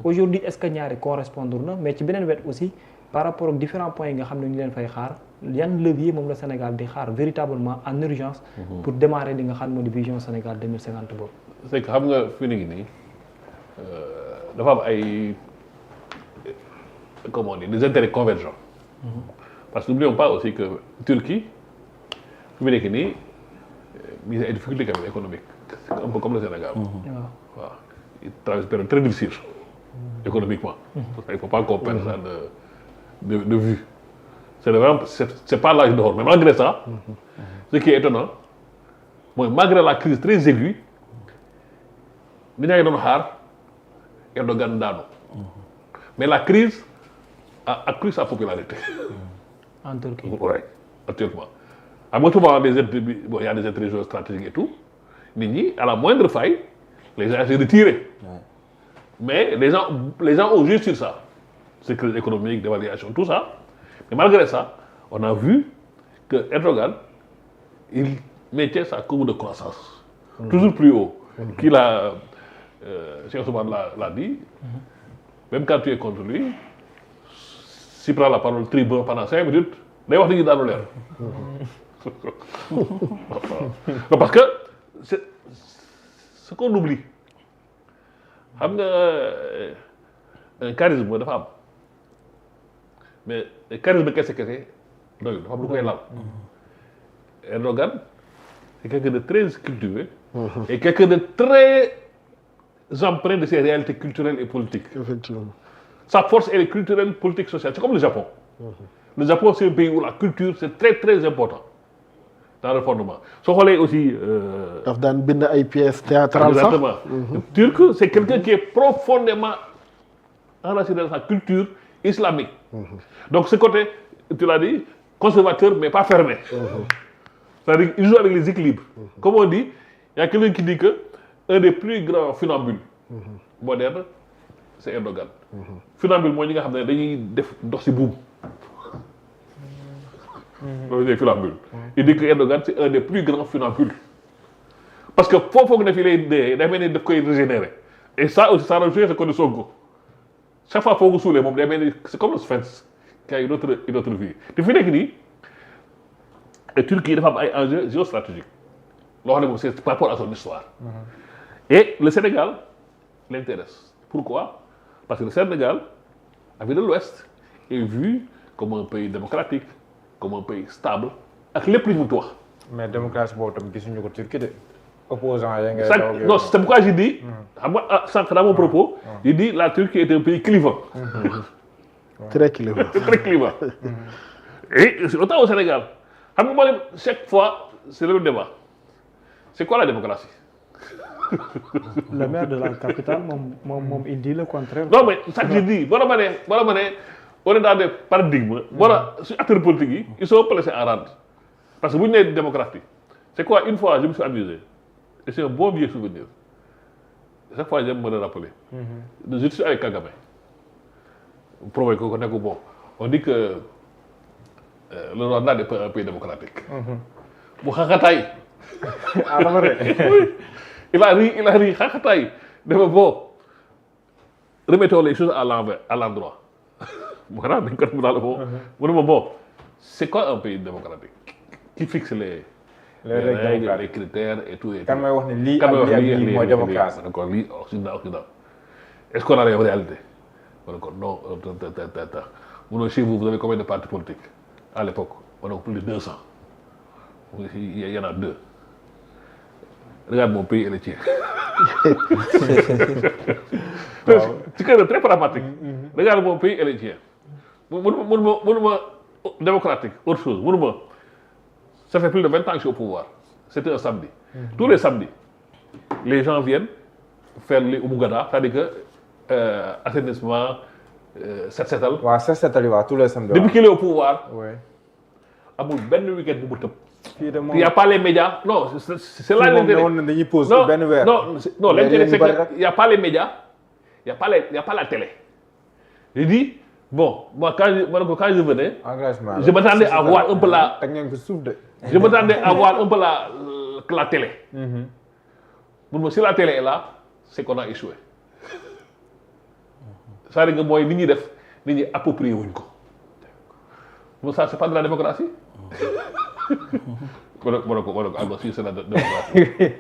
aujourd'hui est-ce que ñaari correspondre na mais ci beneen wet aussi par rapport ak différents points yi nga xam ne ñu leen fay xaar yan levier moom la Sénégal di xaar véritablement en urgence pour démarrer li nga xam moo di vision Sénégal 2050 boobu. c'est que xam nga fi ni nii dafa am ay comment on dit des intérêts convergents. Parce que n'oublions pas aussi que Turquie fi mu nekk nii mi ngi ay difficultés quand même économiques un peu comme le Sénégal. waaw il traverse une période très difficile économiquement. Il ne faut pas qu'on perde ça de vue. C'est vraiment c'est pas l'âge d'or mais malgré ça. Ce qui est étonnant mooy malgré la crise très aiguë ni ñaa ngi doon xaar Erdogan daanu. Mais la crise a accru sa popularité. En Turquie. Oui, actuellement. À moi, souvent, il y a des intérêts géostratégiques et tout. Nini, à la moindre faille, les gens essaient de tirer. Ouais. Mais les gens ont joué sur ça. C'est crise économique, dévaluation, tout ça. Mais malgré ça, on a vu que Erdogan, il mettait sa courbe de croissance toujours plus haut. Qu'il a, Cheikh Ousmane l'a dit, même quand tu es contre lui, s'il prend la parole tribun pendant 5 minutes, day wax dañuy daanu leer. Non, parce que c'est ce qu'on oublie. Xam nga un charisme dafa am mais charisme kese doyul dafa am lu koy laal. Erdogan c'est quelqu'un de très cultivé et quelqu'un de très empreint de ses réalités culturelles et politiques. Effectivement. Sa force elle est culturelle, politique, sociale. C'est comme le Japon. Le Japon c'est un pays où la culture c'est très très important dans le fondement. Soo xoolee aussi. daf daan bind ay pièces théâtrales sax. Exactement. Turc c'est quelqu'un qui est profondément enraciné dans sa culture islamique. Donc ce côté, tu l'as dit, conservateur mais pas fermé. C'est-à-dire il joue avec les équilibres. Comme on dit, il y a quelqu'un qui dit que un des plus grands funambules modernes c'est Erdogan. Funambule mooy ñi nga xam ne dañuy def dox ci buum. loolu c'est funambule. Il dit que Erdogan c'est un des plus grands funambules. Parce que foog ne fii lay dee day mel ni daf koy régénérer. Et ça aussi ça rejoint ce côté Sonko. Chaque fois foo ko suulee moom day mel ni c'est comme le sphinx qui a une autre vie. te fi nekk nii Turquie dafa am ay enjeux géostratégiques loo xam ne moom c'est par rapport à son histoire. Et le Sénégal l'intéresse. Pourquoi? Parce que le Sénégal, avec de l'Ouest, est vu comme un pays démocratique, comme un pays stable, ak lépp lu ñu wax. mais démocratie boobu tam gisuñu ko Turquie de. opposants ya ngay non c'est pourquoi j'ai dit. xam nga sànq dans mon propos. j'ai dit la Turquie est un pays clivant. Très clivant. Très clivant. Et autant au Sénégal xam nga moo leen chaque fois c'est le même débat. C'est quoi la démocratie? Le maire de la capitale moom il dit le contraire. Non mais ça que je dis boo ma ne on est dans des paradigmes. Suñu acteurs politiques yi ils sont placés en rade. Parce que bu ñu nee démocratie c'est quoi une fois je me suis amusé et c'est un bon vieux souvenir chaque fois j'aime me le rappeler. Je suis avec Kagame. Prouvé ko ne ko bon on dit que le Rwanda n'est pas un pays démocratique. mu xaxataay. Oui. Il a ri xaxataay dafa bon remettons les choses à l'envers à l'endroit. Maanaam dañ ko def daal mu ne ma bon c'est quoi un pays démocratique qui fixe les règles, les critères et tout. Kan may wax ne lii ak lii mooy démocratie. D'accord lii Occident. Est-ce qu'on a les réalités? D'accord non mu ne chez vous avez combien de partis politiques à l'époque? On a plus de 200. Il y en a 2. Regarde mon pays et le tien. C'est quand même très pragmatique. Regarde mon pays et le tien. Mënuma démocratique, autre chose. Mënuma. Ça fait plus de 20 ans que je suis au pouvoir. C'était un samedi. Tous les samedis, les gens viennent faire les Oumugada, c'est-à-dire que assainissement, set-setal. waaw set-setal yi waaw tous les samedis. Depuis qu'il est au pouvoir, oui. amul benn week-end bu mu tëb. fii de moom Il n'y a pas les médias. Non, c'est là l'intérêt. moom dañuy pause Non, benn weer. non, l'intérêt c'est qu'il n'y a pas les médias, il n'y a pas la télé. Je dis, bon, moi quand je venais, engagement je m'attendais à voir un peu la... teg ngeen ko suuf de. Je m'attendais à voir un peu la télé. Si la télé est là, c'est qu'on a échoué. c'est-à-dire que mooy li ñuy def nit ñi approprié wuñ ko mais ça c'est pas de la démocratie wala alors si c'est la démocratie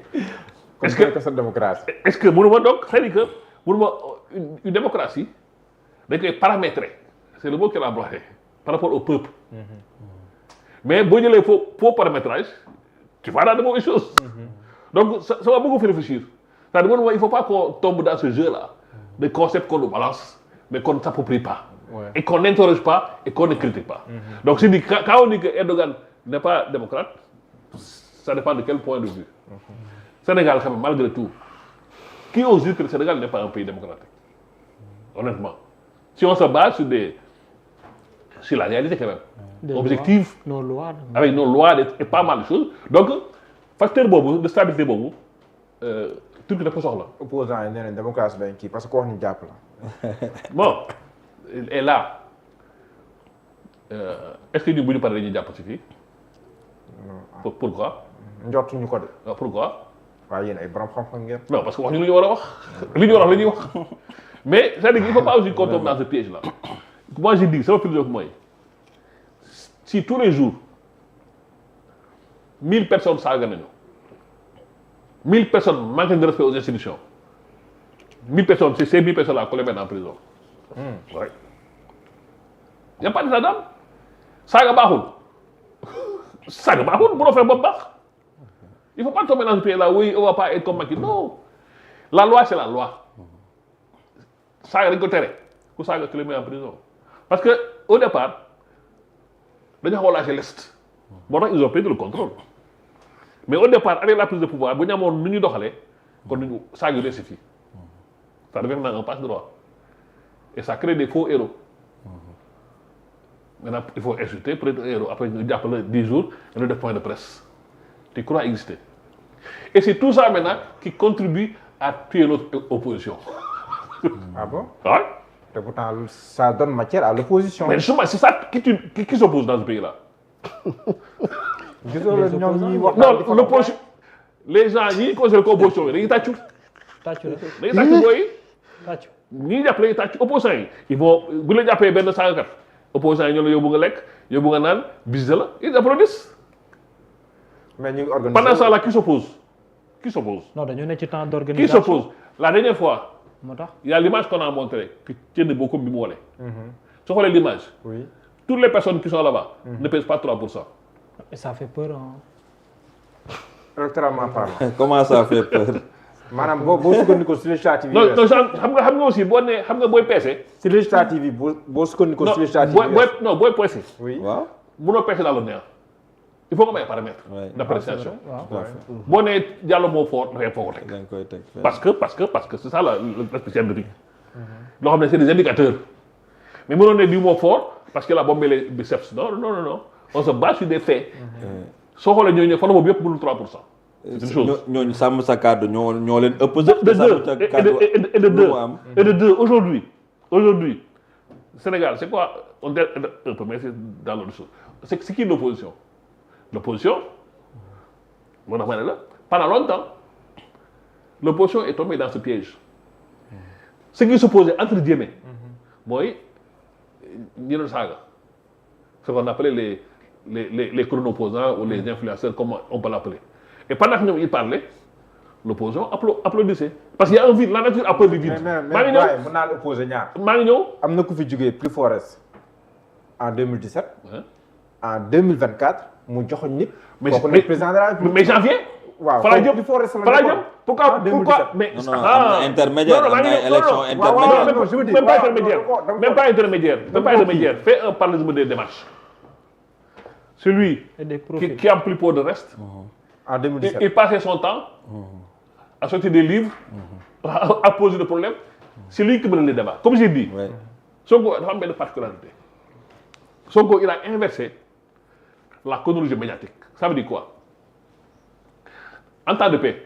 est-ce que sa démocratie est-ce que mënuma donc c'est-à-dire que mënuma une démocratie dañ koy paramétrer c'est le mot qu'elle a employé par rapport au peuple mais boo jëlee faux paramétrage tu vas dans de mauvaises choses donc ça va beaucoup faire réfléchir c'est-à-dire il faut pas qu'on tombe dans ce jeu-là de concepts qu'on nous balance mais qu'on ne s'approprie pas et qu'on n'interroge pas et qu'on ne critique pas donc c'est dit quand on dit que Erdogan n'est pas démocrate ça dépend de quel point de vue Sénégal quand même malgré tout qui ose dire que le Sénégal n'est pas un pays démocratique honnêtement si on se base sur la réalité quand même objectif nos lois avec nos lois et pas mal de choses donc facteur boobu de stabilité boobu Turquie dafa soxla. opposants yi nee nañ démocratie dañ kii parce que wax ñu jàpp la. bon et là est-ce que ñun bu ñu paree dañuy jàpp ci fii. pourquoi. njortuñu ko de. waaw pourquoi. waaye yéen ay borom xam-xam ngeen. non parce que wax ñu lu ñu war a wax li ñu war a wax la ñuy wax mais c'est-à-dire qu'il faut pas aussi qu'on tombe dans ce piège là. moi je dis sama philosophie mooy si tous les jours 1000 personnes saaga nañu 1000 personnes manquent de respect aux institutions 1000 personnes c'est ces 1000 personnes là qu'on les met en prison. Ouais. Y a pas d'état d'âme saaga baaxul bu fexe ba baax il faut pas tomber dans ce piège là oui on va pas être comme Macky non la loi c'est la loi saaga dañ ko tere ku saaga tu les mets en prison parce que au départ dañu xaw a lâcher lest moo tax ils ont perdu le contrôle mais au départ avec la prise de pouvoir bu ñu amoon nu ñu doxalee kon duñu saaga yu si fii ça devient maintenant un passe droit et ça crée des faux héros maintenant il faut insulter peut-être un héros après ñu jàpp la 10 jours nga def point de presse tu crois exister et c'est tout ça maintenant qui contribue à tuer notre opposition. Ah bon? Ouais. Et pourtant ça donne matière à l'opposition. Mais justement c'est ça qui s'oppose dans ce pays-là. gisoo la ñoom ñi wax. non l'opposition les gens ñi considèrent qu'opposition yi dañuy tàccu. tàccu la dañuy tàccu booy. tàccu ñi jàpp lañuy tàccu opposants yi ils vont bu la jàppee benn saagakat opposants yi ñoo la yóbbu nga lekk yóbbu nga naan bis de la ils applaudissent. mais ñu ngi organisé pendant ça là qui s'oppose non dañoo ne ci temps qui d'organisation s'oppose la dernière fois moo tax il y a l'image qu'on a montré que Thierno Bocoum bi mu wone soo xoolee l'image oui toutes les personnes qui sont là-bas ne pèsent pas 3%. et ça fait peur hein. électoralement parlant. Comment ça fait peur? maanaam boo sukkandikoo si législative yi. non non xam nga aussi boo nee xam nga booy peese. si législative yi boo sukkandikoo si législative yi. booy peese. oui waaw. mënoo peese dans le néant il faut nga may paramètre d'appréciation. boo nee Diallo moo fort dafay foo ko teg. dañ koy teg parce que c'est ça la spécialité. loo xam ne c'est des indicateurs mais mënoo ne diw moo fort parce que la bombé les biceps non on se base sur des faits. soo xoolee ñooñu fan boobu yëpp mënul 3%. c'est une chose ñooñu sàmm sa kàddu ñoo leen ëpp. de deux aujourd'hui Sénégal c'est quoi on dit un peu mais c'est dans l'autre chose c'est qui l'opposition moo tax ma ne la pendant longtemps l'opposition est tombée dans ce piège ce qui s'opposait entre guillemets mooy ñi doon saaga ce qu'on appelait les chrono-opposants ou les influenceurs comme on peut l'appeler et pendant que ñoom ils parlaient l'opposition applaudissait parce qu'il y a un vide la nature a peur du vide. maa ngi ñëw mën naa la opposer ñaar. maa ngi ñëw. am na ku fi jógee plus forest en 2017. en 2024 mu joxoñ nit. kooku nekk président de la République. mais janvier. waaw fa la jëm plus forest la fa la jëm pourquoi mais. non am na intermédiaire am na élection intermédiaire. même pas intermédiaire fais un parallélisme des démarches. Celui qui a plus peur de reste. En 2017. Il passait son temps à sortir des livres, à poser des problèmes. C'est lui qui mène les débats. Comme j'ai dit, Sonko dafa am benn particularité. Sonko il a inversé la chronologie médiatique. Ça veut dire quoi? En temps de paix,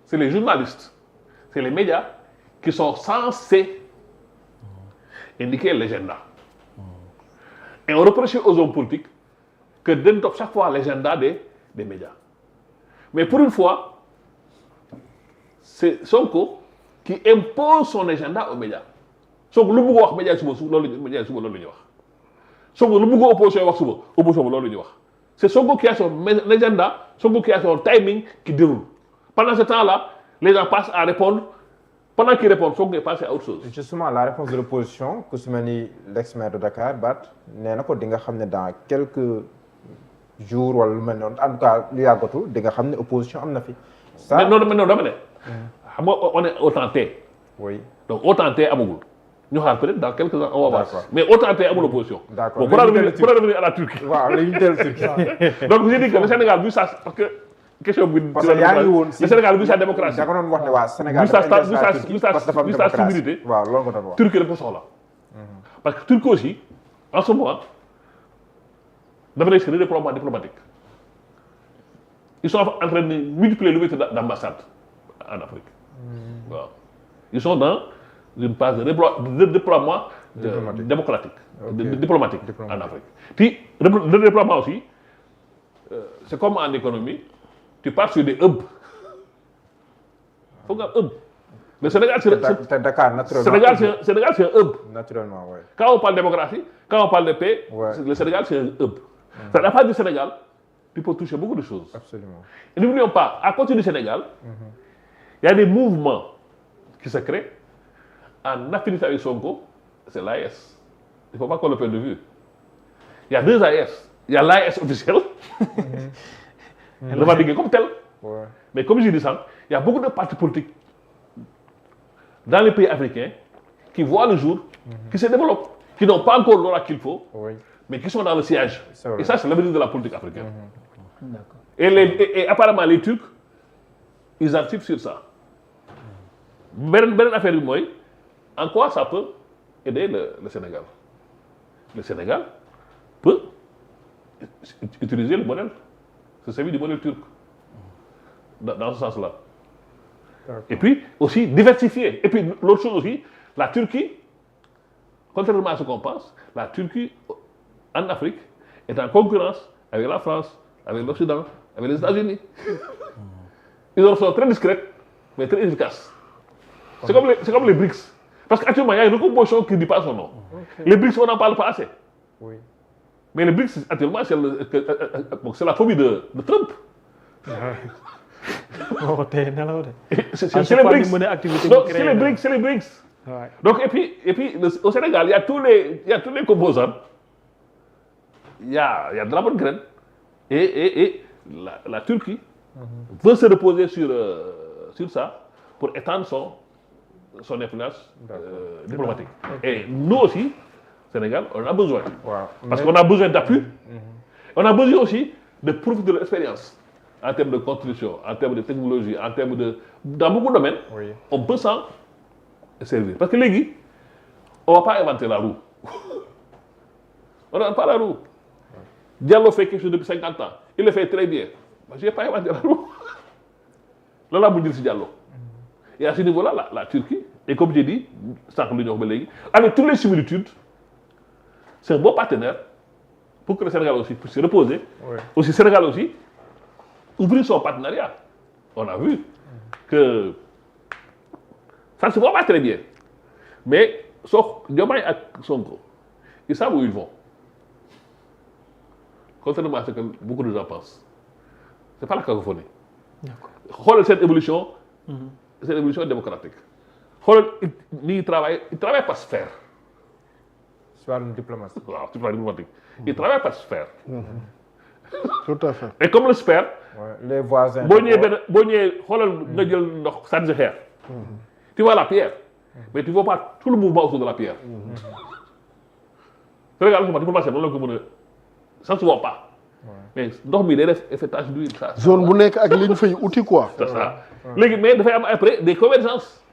c'est les journalistes, c'est les médias qui sont censés indiquer l'agenda. Et on reprochait aux hommes politiques que dañ topp chaque fois l'agenda des médias. Mais pour une fois, c'est Sonko qui impose son agenda aux médias. Sonko lu bëgg wax média suba loolu la ñuy wax Sonko lu bëgg opposition wax suba opposition loolu la ñuy wax c'est Sonko qui a son agenda Sonko qui a son timing qui déroule pendant ce temps-là les gens passent à répondre pendant qu'ils répondent Sonko est passé à autre chose. Justement la réponse de l'opposition ku su mel ni l'ex-maire de Dakar Barth nee na ko di nga xam ne dans quelques jours wala lu mel noonu en tout cas lu yàggatul di nga xam ne opposition am na fi. ça mais non dama ne. xam nga on est au temps T. oui donc au temps T amagul ñu xaar peut-être dans quelques ans on va voir mais au temps T amul opposition. d'accord pour revenir à la Turquie. waaw léegi ñu dellu Turquie. donc j'ai dit que le Sénégal vu ça parce que question bi. parce que yaa ngi woon si le Sénégal vu sa démocratie. da nga doon wax ne waa Sénégal vu sa stabilité. waaw loolu nga doon wax. Turquie dafa soxla. parce que Turquie aussi en ce moment dafa nekk si redéploiement diplomatique ils sont en train de multiplier l'ouverture d'ambassade en Afrique. waaw ils sont dans une phase de déploiement démocratique diplomatique en Afrique. Puis le déploiement aussi c'est comme en économie tu pars sur des hubs. Faut nga hub. Le Sénégal c'est Dakar naturellement. Sénégal c'est un hub. Naturellement, oui. Quand on parle de démocratie, quand on parle de paix, le Sénégal c'est un hub. Ça n'a pas du Sénégal, tu peux toucher beaucoup de choses. Absolument. Et n'oublions pas, à côté du Sénégal, il y a des mouvements qui se créent en affinité avec Sonko, c'est l'AES. Il ne faut pas qu'on le perde de vue. Il y a deux AES. Il y a l'AES officiel, revendiqué comme tel. Ouais. Mais comme je dis ça, il y a beaucoup de partis politiques dans les pays africains qui voient le jour, qui se développent, qui n'ont pas encore l'aura qu'il faut, mais qui sont dans le siège. Et ça, c'est l'avenir de la politique africaine. Et apparemment, les Turcs, ils anticipent sur ça. Belle affaire du moyen, en quoi ça peut aider le Sénégal? Le Sénégal peut utiliser le modèle, c'est celui du modèle turc, dans ce sens-là. Et puis aussi diversifier. Et puis l'autre chose aussi, la Turquie, contrairement à ce qu'on pense, la Turquie en Afrique est en concurrence avec la France, avec l'Occident, avec les États-Unis. Ils sont très discrets, mais très efficaces. C'est comme les BRICS. Parce qu'actuellement, il y a une recomposition qui ne dit pas son nom. Les BRICS, on n'en parle pas assez. Oui. Mais les BRICS, actuellement, c'est la phobie de Trump. C'est les BRICS. Donc, c'est les BRICS. Ouais. Donc, et puis au Sénégal, il y a tous les composants. Il y a de la bonne graine. Et la Turquie veut se reposer sur ça pour étendre son influence diplomatique. Et nous aussi, Sénégal, on en a besoin. Wow. Parce qu'on a besoin d'appui. On a besoin aussi de profiter de l'expérience en termes de construction, en termes de technologie, en termes de... Dans beaucoup de domaines, on peut s'en servir. Parce que les on ne va pas inventer la roue. On n'invente pas la roue. Diallo fait quelque chose depuis 50 ans. Il le fait très bien. Je n'ai pas inventé la roue. Là, là, vous dites Diallo. Et à ce niveau-là, la Turquie, et comme j'ai dit, avec toutes les similitudes, c'est un bon partenaire pour que le Sénégal aussi puisse se reposer. Aussi, le Sénégal aussi, ouvrir son partenariat. On a vu que ça ne se voit pas très bien. Mais, sauf Diomaye et Sonko, ils savent où ils vont. Contrairement à ce que beaucoup de gens pensent. Ce n'est pas la cacophonie. D'accord. Cette évolution démocratique. Ils travaillent par sphère. C'est une diplomatie. Waaw, c'est pas diplomatique. Ils travaillent par sphère. Tout à fait. Et comme le sphère, les voisins. Tu vois la pierre, mais tu ne vois pas tout le mouvement autour de la pierre. Regarde, la diplomatie, ça ne se voit pas. Mais ndox mi day def effet tache d'huile ça. Zone bu nekk ak li ñu fay uti quoi. C'est ça. Léegi mais dafay am après des convergences.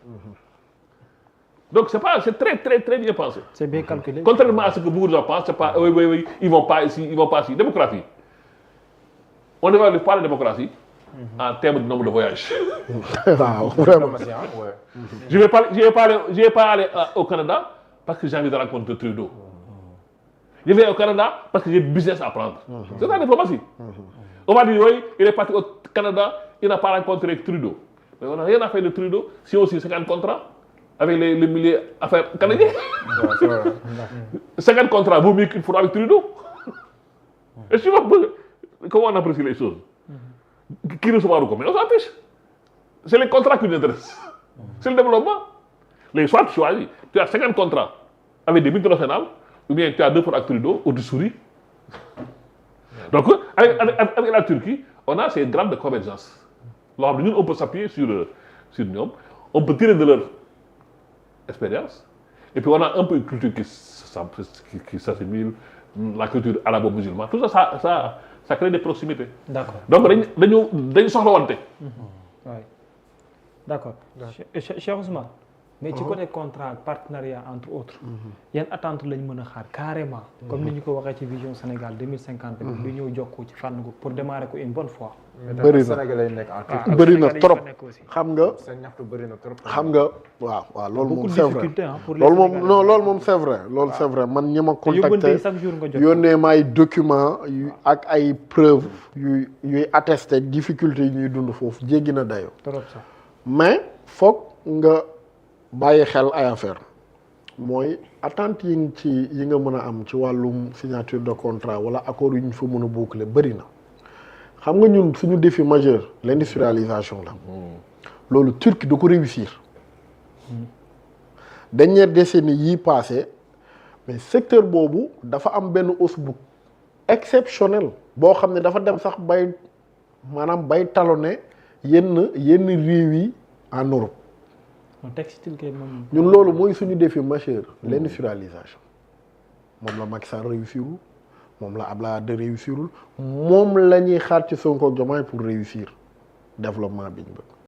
Donc c'est très bien pensé. C'est bien calculé. Contrairement à ce que beaucoup de gens pensent, c'est pas oui, ils vont pas ici, ils vont pas ici. Démocratie. On n'évalue pas la démocratie en termes de nombre de voyages. Waaw, vraiment. Je vais pas aller au Canada parce que j'ai envie de rencontrer Trudeau. Je vais au Canada parce que j'ai business à prendre. C'est la diplomatie. On va dire oui, il est parti au Canada, il n'a pas rencontré Trudeau. Mais on n'a rien à faire de Trudeau si on signe 50 contrats. avec les milliers affaires canadiens. Ouais, c'est vrai. 50 contrats vaut mieux qu'il faut avec Trudeau. Et tu vois comment on apprécie les choses. Qui recevra quoi, mais on s'en fiche. C'est les contrats qui nous intéressent. C'est le développement. Les soit tu choisis, tu as 50 contrats avec des multinationales, ou bien tu as 2 pour avec Trudeau, ou tu souris. Donc, avec la Turquie, on a ces drames de convergence. Alors, nous, on peut s'appuyer sur nous, on peut tirer de leur expérience, et puis on a un peu une culture qui s'assimile, la culture arabo-musulmane. Tout ça crée des proximités. D'accord. Donc, dañu soxla wante. Oui. D'accord. Cheikh Ousmane. mais ci côté contrat partenariat entre autres. yan attente lañ mën a xaar carrément. comme ni ñu ko waxee ci vision Sénégal 2050 bi ñëw jokkoo ci fànn ko pour démarrer ko une bonne fois. bëri na Sénégalais yi nekk en Turquie. bëri na trop xam nga. seen ñaxtu bëri na trop. xam nga waaw loolu moom c'est vrai pour loolu moom non loolu moom c'est vrai loolu c'est vrai man ñi ma contacté chaque jour nga jot yónnee ma ay documents yu ak ay preuves yuy attesté difficultés yi ñuy dund foofu jéggi na dayoo. trop sax mais foog nga bàyyi xel ay affaire mooy attente yi nga mën a am ci wàllum signature de contrat wala accord yu ñu fa mën a boucler bëri na xam nga ñun suñu défi majeur l'industrialisation la loolu Turquie da ko réussir dernière décennie yii passé mais secteur boobu dafa am benn hausse bu exceptionnel boo xam ne dafa dem sax bay maanaam bay talonné yenn réew yi en Europe. textile kay moom. ñun loolu mooy suñu défi majeur l'industrialisation moom la Macky Sall réussirul moom la Abdoulaye Wade réussirul moom la ñuy xaar ci Sonko ak Diomaye pour réussir développement bi ñu bëgg.